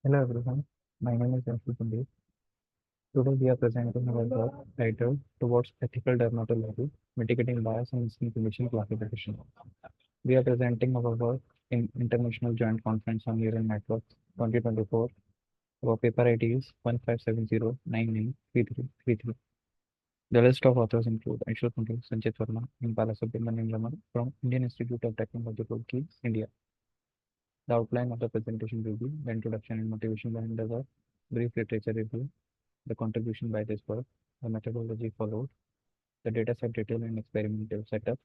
Hello everyone, my name is Anshul IJCNN. Today we are presenting our work titled Towards Ethical Dermatology, Mitigating Bias in Skin Condition Classification. We are presenting our work in International Joint Conference on Neural Networks 2024. Our paper ID is 1570993333. The list of authors include Anshul IJCNN, Sanjit Verma, and Balasubramanian Raman from Indian Institute of Technology, Roorkee, India. The outline of the presentation will be the introduction and motivation behind the work, brief literature review, the contribution by this work, the methodology followed, the dataset detail and experimental setup,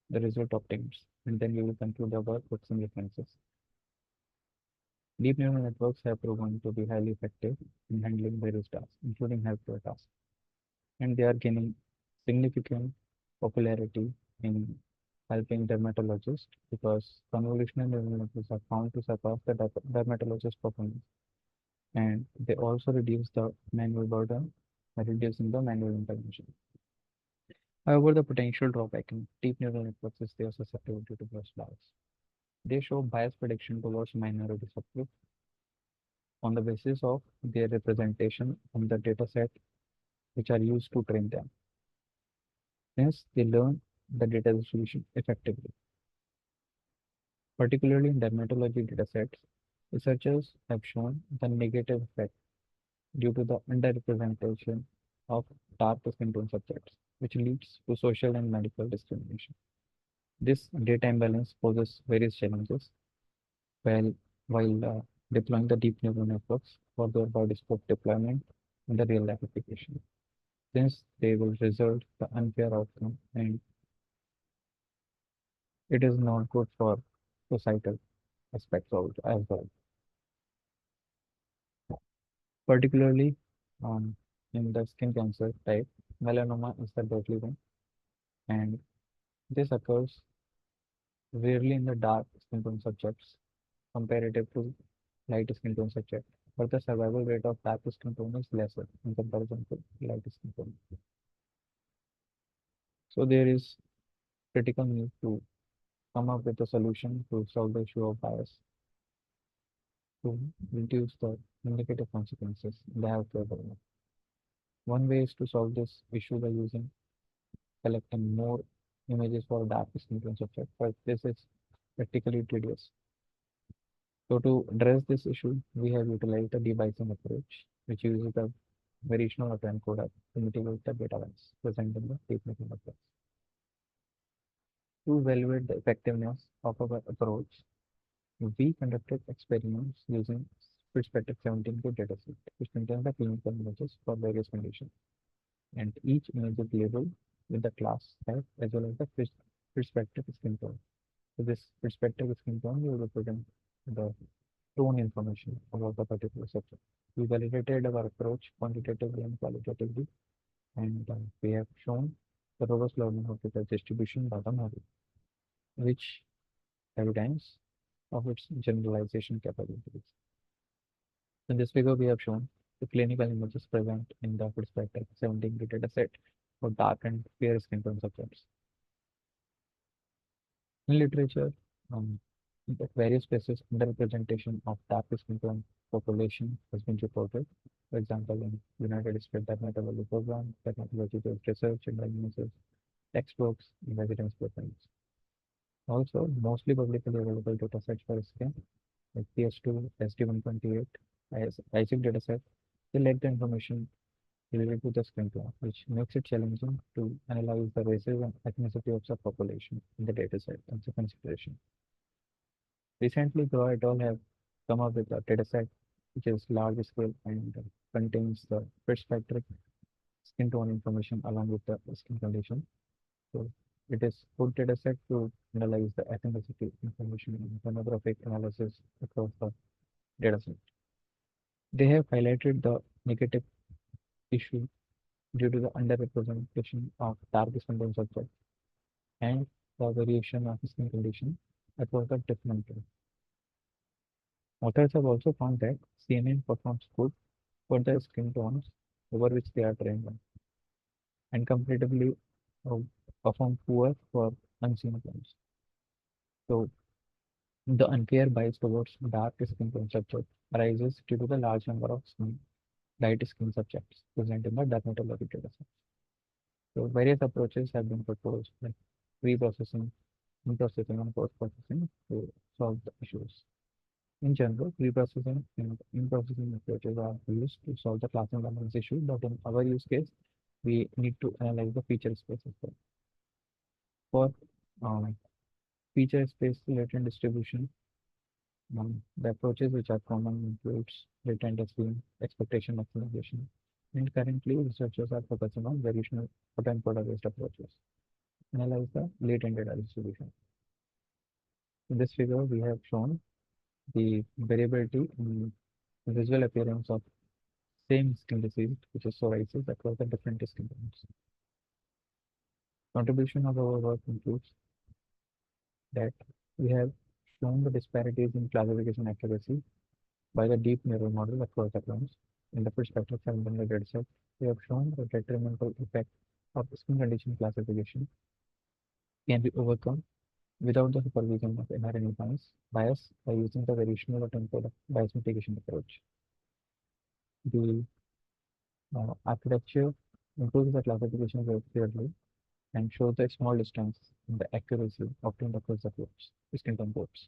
the result obtained, and then we will conclude the work with some references. Deep neural networks have proven to be highly effective in handling various tasks, including healthcare tasks, and they are gaining significant popularity in helping dermatologists because convolutional neural networks are found to surpass the dermatologist performance, and they also reduce the manual burden by reducing the manual intervention. However, the potential drawback in deep neural networks is their susceptibility to gross bias. They show bias prediction towards minority subgroups on the basis of their representation on the dataset which are used to train them. Hence, they learn the data distribution effectively. Particularly in dermatology datasets, researchers have shown the negative effect due to the underrepresentation of dark skin tone subjects, which leads to social and medical discrimination. This data imbalance poses various challenges while, while deploying the deep neural networks for their body scope deployment in the real life application. Since they will result the unfair outcome and it is not good for societal aspects of it as well. Particularly in the skin cancer type, melanoma is the deadly one, and this occurs rarely in the dark skin tone subjects comparative to light skin tone subject, but the survival rate of dark skin tone is lesser in comparison to light skin tone. So there is critical need to come up with a solution to solve the issue of bias to reduce the negative consequences they have to develop. One way is to solve this issue by using collecting more images for dark skin tone subject, but this is practically tedious. So to address this issue, we have utilized a debiasing approach, which uses the variational autoencoder to mitigate the data bias present in the deep neural networks. To evaluate the effectiveness of our approach, we conducted experiments using perspective 17K dataset, which contains the clinical images for various conditions, and each image is labeled with the class type as well as the perspective skin tone. So this perspective skin tone will represent the tone information about the particular subject. We validated our approach quantitatively and qualitatively, and we have shown the robust learning of the distribution by the model, which evidence of its generalization capabilities. In this figure, we have shown the clinical images present in the perspective 17 data set for dark and fair skin tone subjects. In literature, at various places, underrepresentation of dark skin tone population has been reported. For example, in United States Dermatology Program, dermatology-based research and diagnosis, textbooks, and evidence programs. Also, mostly publicly available datasets for skin, like PS2, SD128, ISIC dataset, they lack the information related to the skin tone, which makes it challenging to analyze the races and ethnicity of subpopulation in the dataset as a consideration. Recently, Grow et al. Have come up with a dataset which is large scale and contains the perspective skin tone information along with the skin condition. So it is good dataset to analyze the ethnicity information and demographic analysis across the dataset. They have highlighted the negative issue due to the underrepresentation of dark skin tone subjects and the variation of skin condition across the different groups. Authors have also found that CNN performs good for the skin tones over which they are trained on, and comparatively uh, perform poor for unseen tones. So The unfair bias towards dark skin tone subject arises due to the large number of light skin subjects present in the dermatology dataset. So various approaches have been proposed, like pre-processing, in-processing, and post-processing to solve the issues. In general, pre-processing and in-processing approaches are used to solve the class imbalance issue, but in our use case, we need to analyze the feature space as well. For um, feature space latent distribution, the approaches which are common includes latent scheme, expectation maximization, and currently researchers are focusing on variational potential-based approaches. Analyze the latent data distribution. In this figure, we have shown the variability in visual appearance of same skin disease, which is psoriasis, across the different skin tones. Contribution of our work includes that we have shown the disparities in classification accuracy by the deep neural model across the clones. In the perspective from the dataset, we have shown the detrimental effect of skin condition classification can be overcome without the supervision of inherent bias by using the variational or temporal bias mitigation approach. The architecture improves the classification very clearly and shows the small distance in the accuracy obtained across the groups, skin tone groups.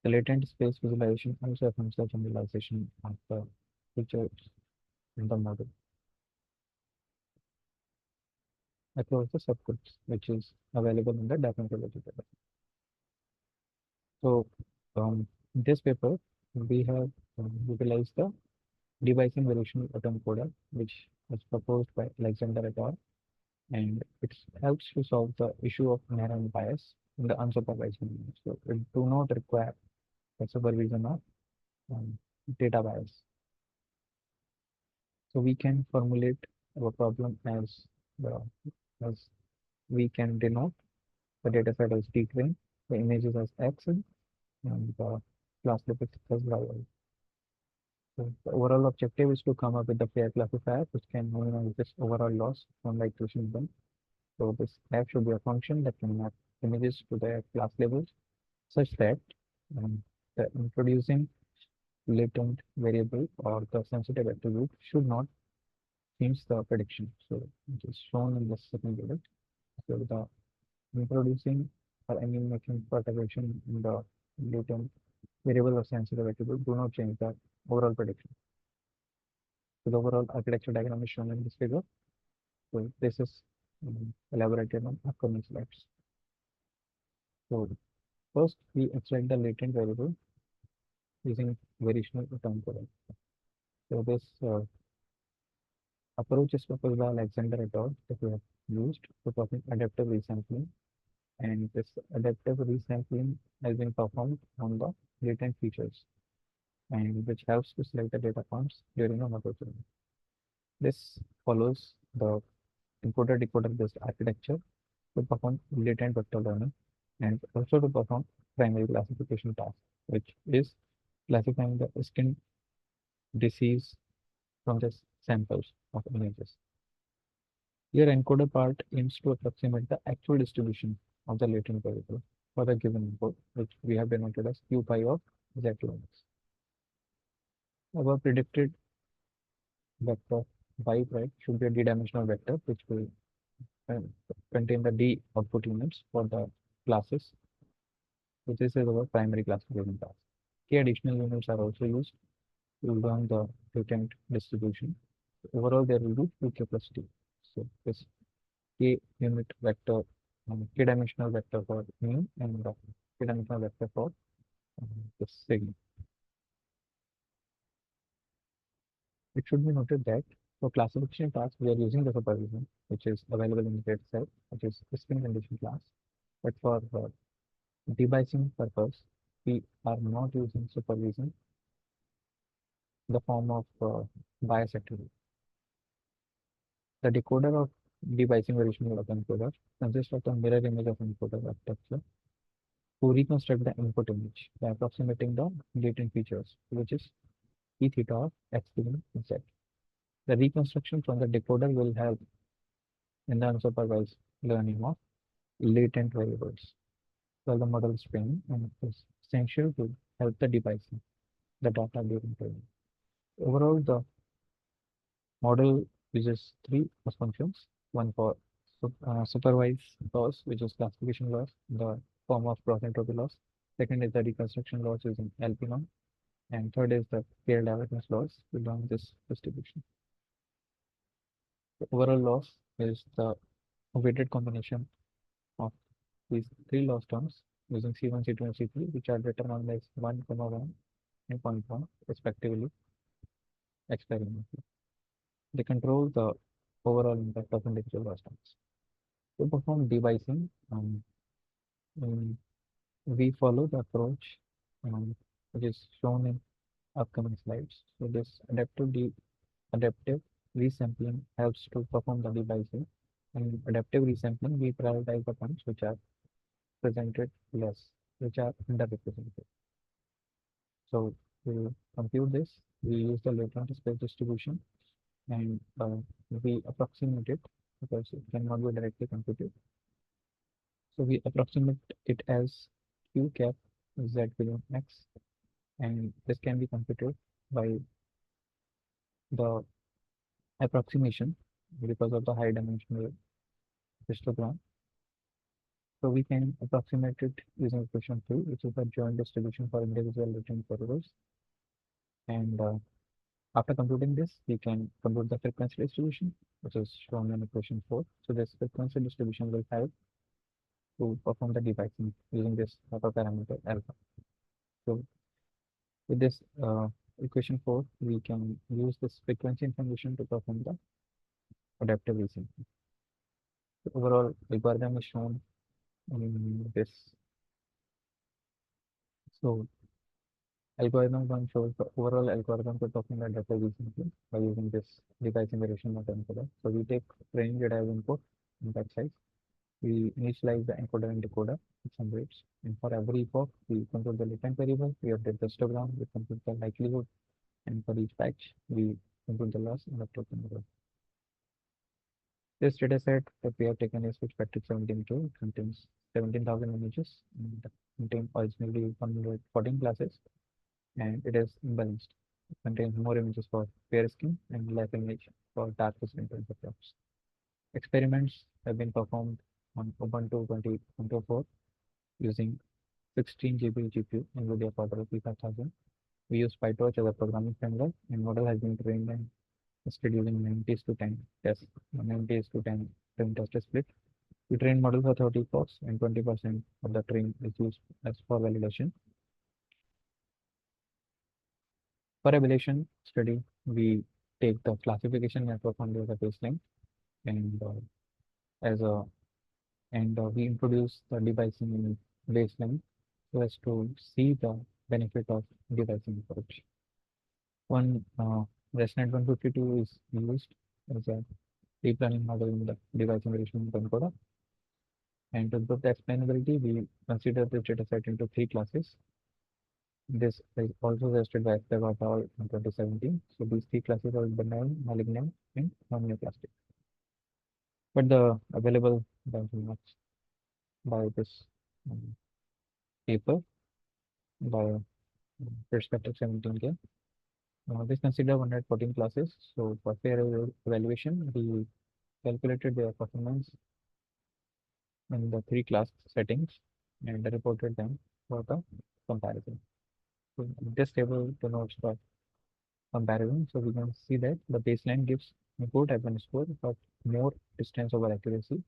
The latent space visualization also affirms the generalization of the features in the model across the subgroups, which is available in the dermatology paper. So, in this paper, we have utilized the devising variational autoencoder, which was proposed by Alexander et al. And it helps to solve the issue of inherent bias in the unsupervised learning. So, it do not require the supervision of um, data bias. So, we can formulate our problem as we can denote the data set as t train, the images as x, and the class limits as y. So the overall objective is to come up with a fair classifier which can minimize this overall loss from the equation one. So this f should be a function that can map images to their class labels such that um, the introducing latent variable or the sensitive attribute should not change the prediction. So it is shown in the second bullet. So the introducing or any making perturbation in the latent variable or sensitive attribute do not change the overall prediction. So the overall architecture diagram is shown in this figure. So this is elaborated on upcoming slides. So first we extract the latent variable using variational autoencoder. So this approach is proposed by Alexander et al. That we have used to perform adaptive resampling, and this adaptive resampling has been performed on the latent features, and which helps to select the data points during a model training. This follows the encoder-decoder based architecture to perform latent vector learning and also to perform primary classification task, which is classifying the skin disease from the samples of images. Here encoder part aims to approximate the actual distribution of the latent variable for the given input, which we have denoted as q pi of z lambda. Our predicted vector y right should be a d-dimensional vector, which will uh, contain the d output units for the classes. So this is our primary classification task. K additional units are also used to learn the latent distribution. Overall, there will be 2k plus t. So this k unit vector, k-dimensional vector for mean and the k-dimensional vector for the sigma. It should be noted that for classification tasks, we are using the supervision, which is available in the data set, which is skin condition class. But for debiasing purpose, we are not using supervision in the form of bias attribute. The decoder of debiasing variational of encoder consists of the mirror image of encoder architecture to reconstruct the input image by approximating the latent features, which is e theta of x given z. The reconstruction from the decoder will help in the unsupervised learning of latent variables while the model is training and is essential to help the device the data during training. Overall, the model uses three loss functions, one for supervised loss, which is classification loss in the form of cross entropy loss. Second is the reconstruction loss using LP1, and third is the pair divergence loss along this distribution. The overall loss is the weighted combination of these three loss terms using C1, C2, and C3, which are determined as 1, 1 and zero point 0.1 respectively experimentally. They control the overall impact of individual loss terms. To perform devising, um, we follow the approach which is shown in upcoming slides. So this adaptive resampling helps to perform the devising. In adaptive resampling, we prioritize the points which are presented less, which are underrepresented. So to compute this, we use the latent space distribution and we approximate it because it cannot be directly computed. So we approximate it as q cap z below x, and this can be computed by the approximation because of the high dimensional histogram. So we can approximate it using equation 2, which is the joint distribution for individual latent variables. And after computing this, we can compute the frequency distribution, which is shown in equation 4. So this frequency distribution will help to perform the devising using this hyperparameter alpha. So with this equation 4, we can use this frequency information to perform the adaptive reasoning. The overall algorithm is shown in this. So algorithm 1 shows the overall algorithm to perform the adaptive reasoning by using this device simulation method. So we take training data as input in that size. We initialize the encoder and decoder with some weights, and for every epoch, we compute the latent variable, we update the histogram, we compute the likelihood, and for each patch, we compute the loss and the token error. This dataset that we have taken is with Spectrum 17.2. It contains 17,000 images and contains originally 114 classes, and it is imbalanced. It contains more images for fair skin and less image for darker skin interprets. Experiments have been performed on Ubuntu 20.4 using 16 GB GPU NVIDIA Quadro P5000. We use PyTorch as a programming framework, and model has been trained and tested using 90:10 test, 90:10 train test split. We train model for 30 epochs, and 20% of the train is used as for validation. For evaluation study, we take the classification network only as a baseline, and as a we introduce the devising in baseline so as to see the benefit of devising approach. One ResNet 152 is used as a deep learning model in the device emulation encoder. And to improve the explainability, we consider this dataset into three classes. This is also suggested by Esteva et al. In 2017. So these three classes are benign, malignant, and non-neoplastic. But the available benchmarks by this paper by Perspective 17K. This consider 114 classes. So for fair evaluation, we calculated their performance in the three class settings and reported them for the comparison. So this table denotes the comparison. So we can see that the baseline gives import admin score, but more distance over accuracy,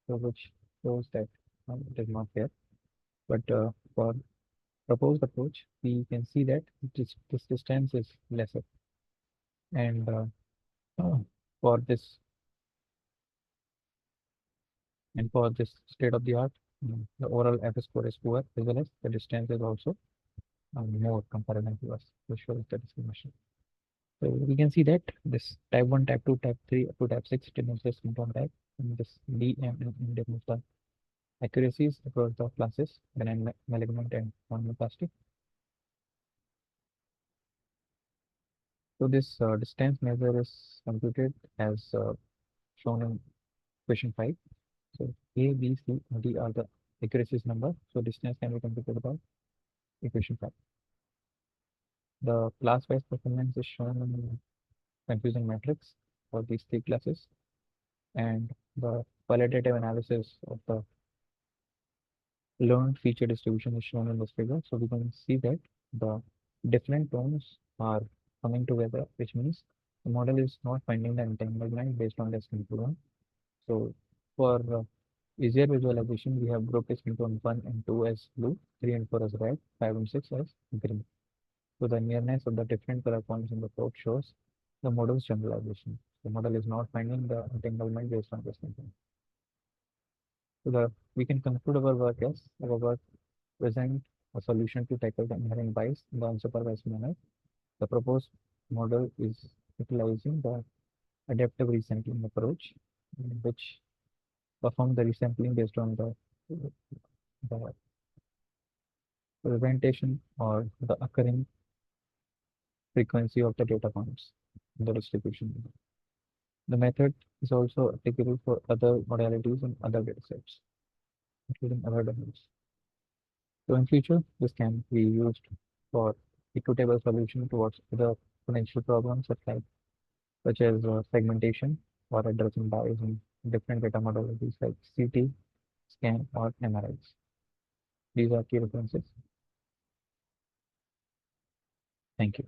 so which shows that it is not fair. But for proposed approach, we can see that this distance is lesser. And for this state of the art, the overall F score is poor, as well as the distance is also more comparative to us, which shows the discrimination. So we can see that this type 1, type 2, type 3 up to type 6 denotes the symptom type, and this D, M, and N denotes the accuracies across the classes, benign, malignant, and non-plastic. So this distance measure is computed as shown in question 5. So A, B, C, and D are the accuracies number. So distance can be computed by equation fact. The class-wise performance is shown in confusing matrix for these three classes, and the qualitative analysis of the learned feature distribution is shown in this figure. So we can see that the different tones are coming together, which means the model is not finding the entanglement based on the simple one. So for easier visualization, we have grouped this into 1 and 2 as blue, 3 and 4 as red, 5 and 6 as green. So the nearness of the different color points in the plot shows the model's generalization. The model is not finding the entanglement based on this simple. So we can conclude our work as our work present a solution to tackle the inherent bias in the unsupervised manner. The proposed model is utilizing the adaptive resampling approach, which perform the resampling based on the presentation or the occurring frequency of the data points in the distribution. The method is also applicable for other modalities and other datasets, including other domains. So in future, this can be used for equitable solution towards other potential problems such as segmentation or addressing bias in different data modalities like CT, scan, or MRIs. These are key references. Thank you.